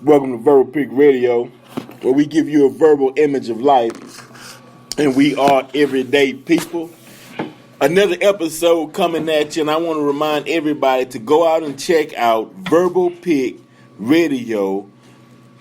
Welcome to Verbal Peak Radio, where we give you a verbal image of life, and we are everyday people. Another episode coming at you, and I want to remind everybody to go out and check out Verbal Peak Radio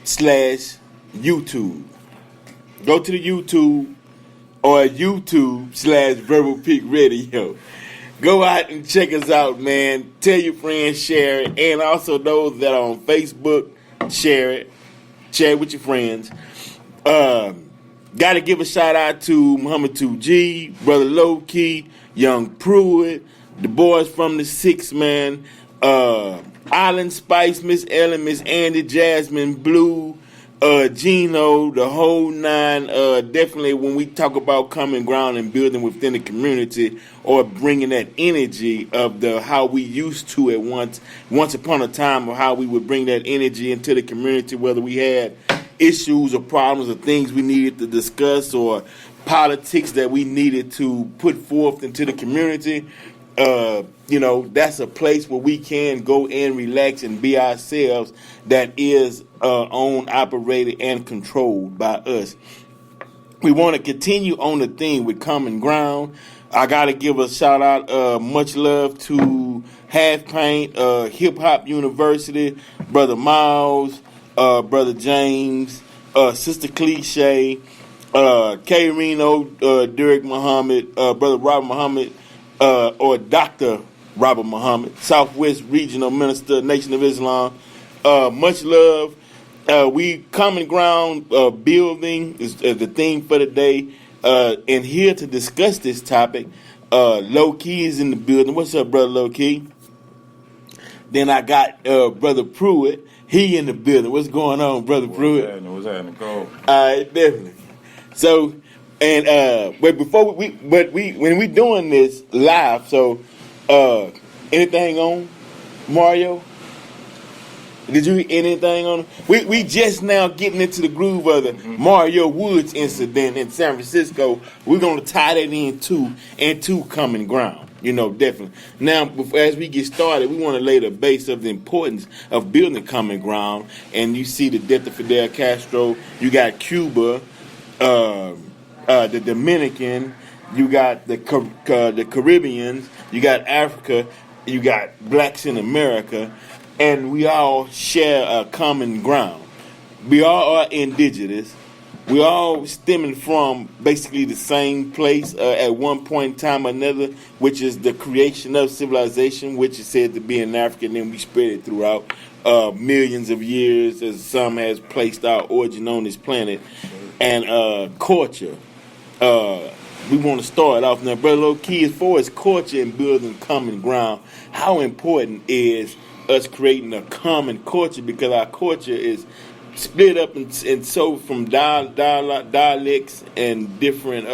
/YouTube. Go to the YouTube or YouTube /Verbal Peak Radio. Go out and check us out, man. Tell your friends, share it, and also those that are on Facebook, share it. Share it with your friends. Got to give a shout out to Muhammad 2G, Brother Low Key, Young Pruett, the boys from the Six Man, Island Spice, Miss Ellen, Miss Andy, Jasmine Blue, Gino, the whole nine. Definitely when we talk about common ground and building within the community or bringing that energy of the how we used to it once upon a time, or how we would bring that energy into the community, whether we had issues or problems or things we needed to discuss or politics that we needed to put forth into the community. That's a place where we can go and relax and be ourselves, that is owned, operated, and controlled by us. We want to continue on the theme with common ground. I got to give a shout out, much love to Half Paint, Hip Hop University, Brother Miles, Brother James, Sister Cliche, K. Reno, Derek Muhammad, Brother Robert Muhammad, or Dr. Robert Muhammad, Southwest Regional Minister, Nation of Islam. Much love. We common ground building is the theme for the day. And here to discuss this topic, Low Key is in the building. What's up, Brother Low Key? Then I got Brother Pruett. He in the building. What's going on, Brother Pruett? What's happening? Go. All right, definitely. So, and but before when we doing this live, so anything on Mario? Did you hear anything on? We just now getting into the groove of the Mario Woods incident in San Francisco. We're gonna tie that into common ground. Definitely. Now, as we get started, we want to lay the base of the importance of building common ground. And you see the death of Fidel Castro. You got Cuba, the Dominican. You got the Caribbeans. You got Africa. You got blacks in America. And we all share a common ground. We all are indigenous. We all stemming from basically the same place at one point in time or another, which is the creation of civilization, which is said to be in Africa, and then we spread it throughout millions of years, as some has placed our origin on this planet. And culture. We want to start off now, Brother Low Key, as far as culture and building common ground, how important is us creating a common culture, because our culture is split up and so from dialects and different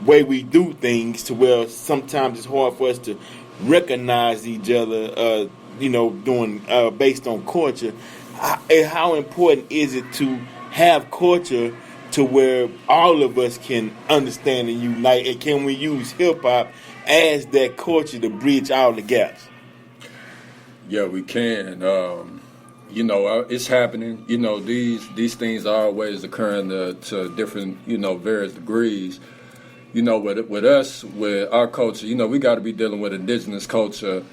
way we do things, to where sometimes it's hard for us to recognize each other, doing based on culture. How important is it to have culture to where all of us can understand and unite, and can we use hip-hop as that culture to bridge all the gaps? Yeah, we can. It's happening. These things are always occurring to different, various degrees. With us, with our culture, we got to be dealing with indigenous culture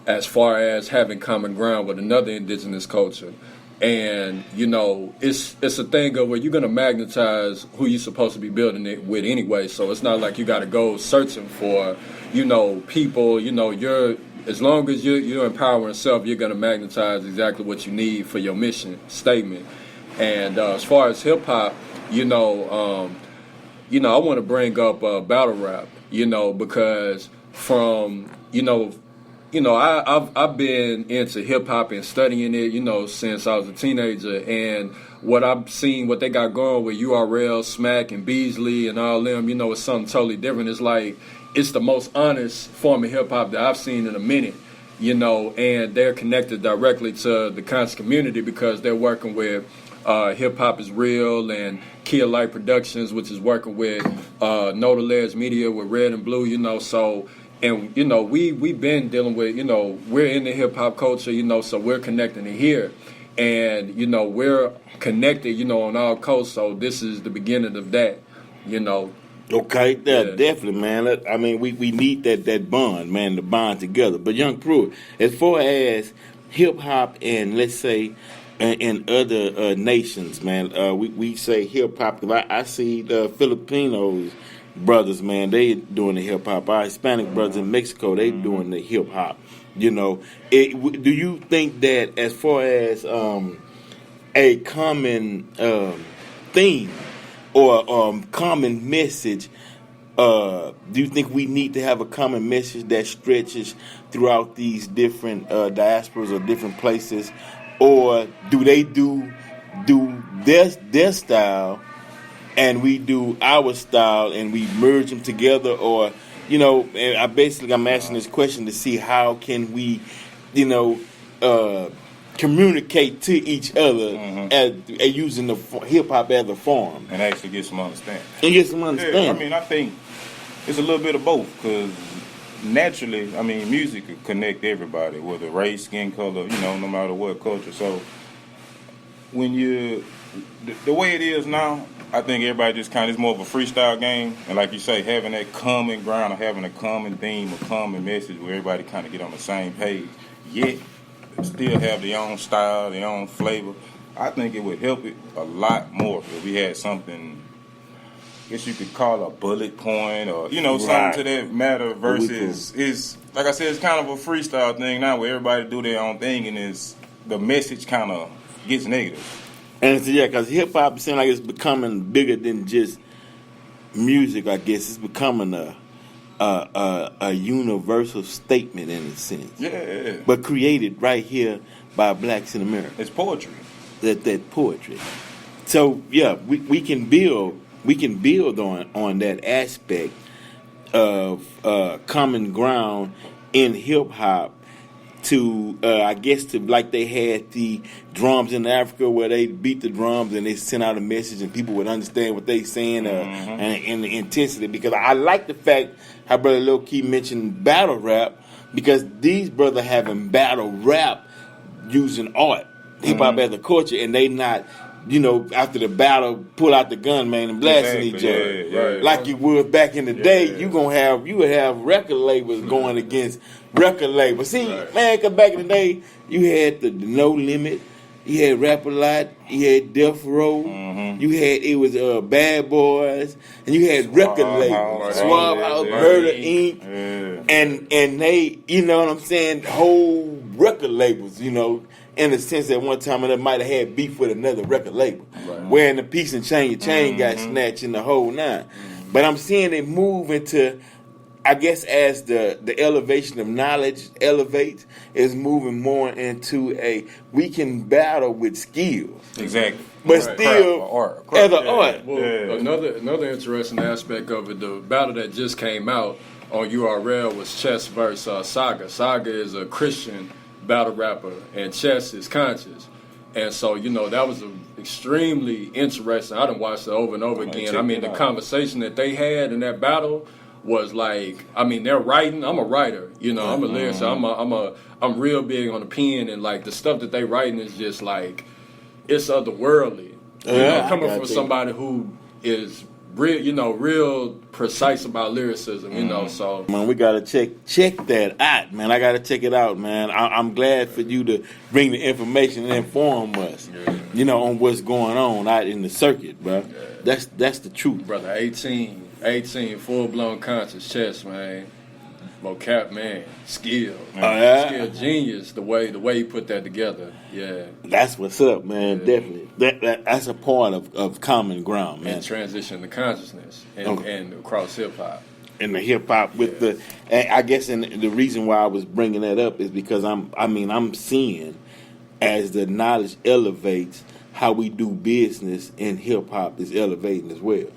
as far as having common ground with another indigenous culture. And, it's a thing of where you're going to magnetize who you're supposed to be building it with anyway. So it's not like you got to go searching for, people, as long as you're empowering self, you're going to magnetize exactly what you need for your mission statement. And as far as hip-hop, I want to bring up battle rap, because from, I've been into hip-hop and studying it, since I was a teenager. And what I've seen, what they got going with URL, Smack, and Beasley and all them, it's something totally different. It's like, it's the most honest form of hip-hop that I've seen in a minute, and they're connected directly to the conscious community because they're working with Hip Hop is Real and Kia Light Productions, which is working with Nodalez Media with Red and Blue, so, and, we've been dealing with, we're in the hip-hop culture, so we're connecting it here. And, you know, we're connected, you know, on all coasts, so this is the beginning of that, you know. Okay, definitely, man. I mean, we need that bond, man, the bond together. But Young Pruett, as far as hip-hop and, let's say, in other nations, man, we say hip-hop. I see the Filipinos brothers, man, they doing the hip-hop. Our Hispanic brothers in Mexico, they doing the hip-hop. You know, do you think that as far as a common theme or common message, do you think we need to have a common message that stretches throughout these different diasporas or different places, or do they do their style and we do our style and we merge them together? Or, you know, I'm asking this question to see how can we, you know, communicate to each other as using the hip hop as a form and actually get some understanding. Yeah, I mean, I think it's a little bit of both, because naturally, I mean, music could connect everybody, whether race, skin color, you know, no matter what culture. So when the way it is now, I think everybody just kind of is more of a freestyle game, and like you say, having that common ground or having a common theme, a common message where everybody kind of get on the same page, yet still have their own style, their own flavor. I think it would help it a lot more if we had something, I guess you could call a bullet point, or, you know, something to that matter, versus is, like I said, it's kind of a freestyle thing now where everybody do their own thing, and the message kind of gets negative. And it's, yeah, because hip hop seems like it's becoming bigger than just music. I guess it's becoming a universal statement in a sense. Yeah. But created right here by blacks in America. It's poetry. That poetry. So yeah, we can build on that aspect of common ground in hip hop. To I guess to like they had the drums in Africa where they beat the drums and they sent out a message and people would understand what they saying and the intensity, because I like the fact how Brother Lil Key mentioned battle rap, because these brothers having battle rap using art, hip hop as a culture, and they not, you know, after the battle pull out the gun, man, and blasting each other. Yeah. Like you would back in the day. You would have record labels going against record labels. See, man, cause back in the day you had the No Limit, you had Rap A Lot, you had Death Row, you had Bad Boys, and you had record labels, Swab House, Murder Inc. And they, you know what I'm saying, whole record labels, you know, in the sense that one time they might have had beef with another record label, wearing the piece and chain, your chain got snatched in the whole nine. But I'm seeing it move into, I guess, as the elevation of knowledge elevates, is moving more into we can battle with skills. Exactly. But still, as an art. Well, another interesting aspect of it, the battle that just came out on URL was Chess versus Saga. Saga is a Christian battle rapper, and Chess is conscious. And so, you know, that was extremely interesting. I done watched it over and over again. I mean, the conversation that they had in that battle was like, I mean, they're writing. I'm a writer, you know. I'm a lyricist. I'm real big on the pen, and like the stuff that they writing is just like, it's otherworldly. You know, coming from somebody who is real, you know, real precise about lyricism, you know. So man, we gotta check that out, man. I gotta check it out, man. I'm glad for you to bring the information and inform us, you know, on what's going on out in the circuit, bro. That's the truth, brother. 18, full-blown conscious Chess, man. Mocap, man. Skill. Skill genius, the way you put that together. Yeah. That's what's up, man. Definitely. That's a part of common ground, man. And transition to consciousness and across hip-hop. And the hip-hop with I guess, and the reason why I was bringing that up is because I'm seeing, as the knowledge elevates, how we do business in hip-hop is elevating as well.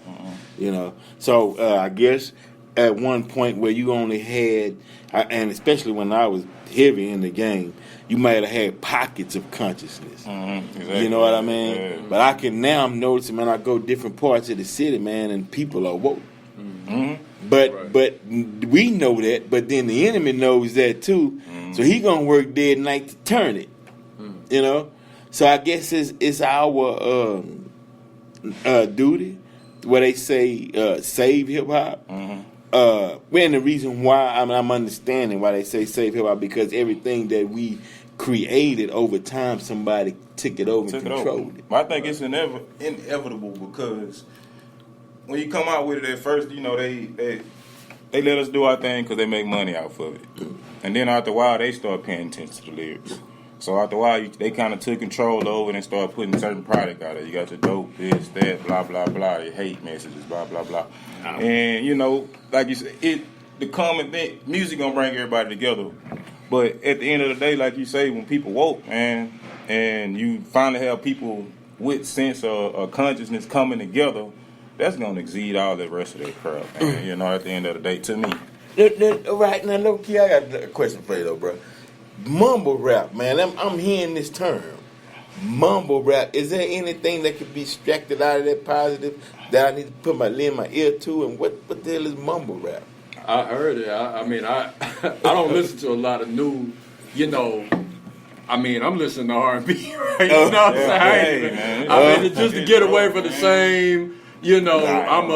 You know, so I guess at one point where you only had, and especially when I was heavy in the game, you might have had pockets of consciousness. Exactly. You know what I mean? Yeah. But I'm noticing, man, I go different parts of the city, man, and people are woke. But we know that, but then the enemy knows that too. So he gonna work day and night to turn it. You know? So I guess it's our duty, where they say save hip hop. And the reason why I'm understanding why they say save hip hop, because everything that we created over time, somebody took it over and controlled it. I think it's inevitable, because when you come out with it at first, you know, they let us do our thing because they make money off of it. And then after a while, they start paying attention to the lyrics. So after a while, they kind of took control over it and started putting certain product out there. You got your dope, this, that, blah, blah, blah, your hate messages, blah, blah, blah. And, you know, like you said, the common thing, music gonna bring everybody together. But at the end of the day, like you say, when people woke, man, and you finally have people with sense or consciousness coming together, that's gonna exceed all the rest of that crap, man. You know, at the end of the day, to me. Right now, look, I got a question for you though, bro. Mumble rap, man. I'm hearing this term, mumble rap. Is there anything that could be extracted out of that positive that I need to put my ear to? And what the hell is mumble rap? I heard it. I mean, I don't listen to a lot of new, you know. I mean, I'm listening to R&B, right? You know what I'm saying? I mean, just to get away from the same. You know, I'm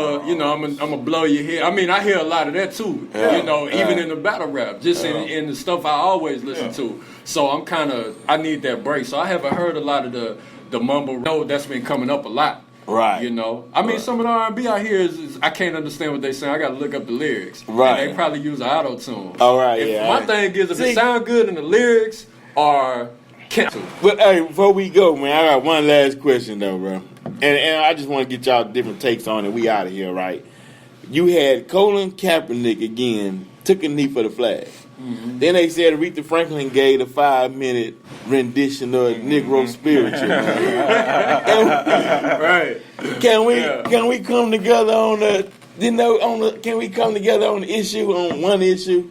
a blow your head. I mean, I hear a lot of that too. You know, even in the battle rap, just in the stuff I always listen to. So I need that break. So I haven't heard a lot of the mumble. No, that's been coming up a lot. Right. You know, I mean, some of the R&B I hear is I can't understand what they say. I got to look up the lyrics. Right. And they probably use an auto tune. All right. My thing is, if it sound good in the lyrics, or can't. But hey, before we go, man, I got one last question though, bro. And I just want to get y'all different takes on it. We out of here, right? You had Colin Kaepernick again, took a knee for the flag. Mm-hmm. Then they said Aretha Franklin gave a 5-minute rendition of Negro Spiritual. Right? Can we come together on can we come together on the issue, on one issue,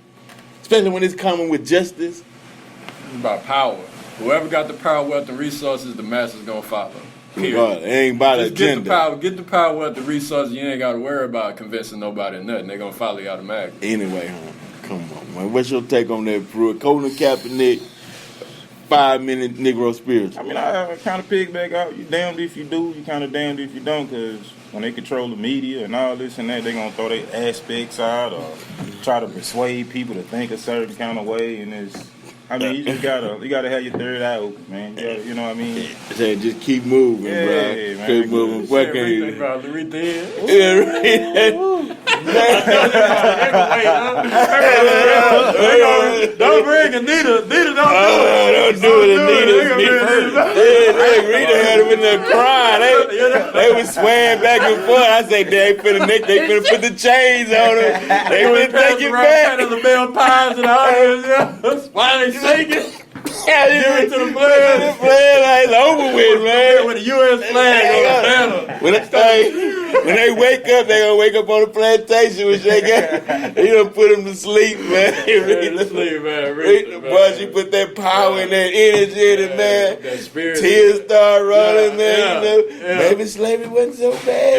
especially when it's coming with justice? It's about power. Whoever got the power, wealth, and resources, the masses gonna follow. God, it ain't about just agenda. Get the power, wealth, the resources. You ain't got to worry about convincing nobody or nothing. They're gonna follow you automatically. Anyway, come on, man. What's your take on that, Pruett? Colin Kaepernick, 5-minute Negro Spiritual. I mean, I kind of piggyback out. You damned if you do, you kind of damned if you don't, because when they control the media and all this and that, they're gonna throw their aspects out or try to persuade people to think a certain kind of way, and it's. I mean, you just gotta have your third eye open, man. You know what I mean? Say, just keep moving, bro. Man, keep moving. What can you do? Don't bring Anita. Anita, don't do it. Rita had him in there crying. They was swaying back and forth. I say, they finna put the chains on him. They finna take it back. The bell pies and all this. Why they singing? Yeah, give it to the players. The players ain't over with, man. With the U.S. flag on the banner. When they wake up, they gonna wake up on the plantation with Shake. They gonna put them to sleep, man. Boy, she put that power and that energy in it, man. That spirit. Tears start running, man. You know, maybe slavery wasn't so bad.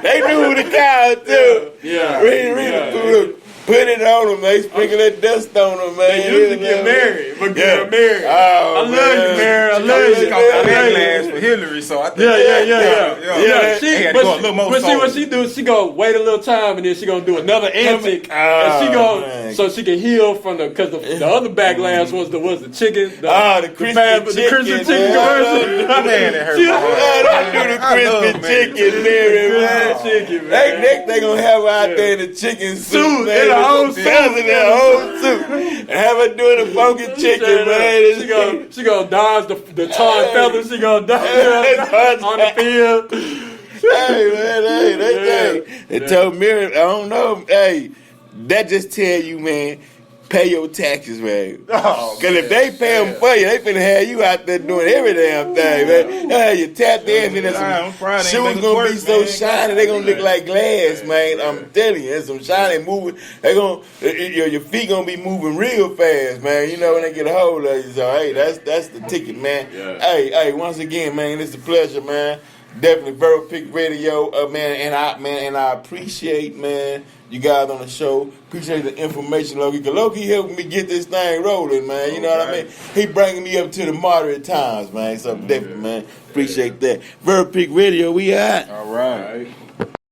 They knew who the cow too. Rita. Put it on them, man. Sprinkle that dust on them, man. They used to get married, but get married. Oh, I love you, Mary. I love you. That glass for Hillary, so I think. Yeah. She had to go a little more. But see what she do? She gonna wait a little time, and then she gonna do another antic, and she gonna so she can heal from because the other backlash was the chicken. The crispy chicken commercial. Man, it hurt my heart. Don't do the crispy chicken, Mary, man. They gonna have her out there in the chicken soup, man. Whole suit. And have her doing the funky chicken, man. She gonna dodge the tar and feathers. She gonna dodge on the field. Hey, man, they told Mary, I don't know. Hey, that just tell you, man, pay your taxes, man. Because if they pay them for you, they finna have you out there doing every damn thing, man. They'll have you tap dancing and some shoes gonna be so shiny, they gonna look like glass, man. I'm telling you, and some shiny moving. Your feet gonna be moving real fast, man. You know when they get a hold of you. So hey, that's the ticket, man. Yeah. Hey, once again, man, it's a pleasure, man. Definitely Verbal Pick Radio, man, and I appreciate, man, you guys on the show. Appreciate the information, Loki. Cause Loki helping me get this thing rolling, man. You know what I mean? He bringing me up to the moderate times, man. So definitely, man. Appreciate that. Verbal Peak Radio, we out. All right.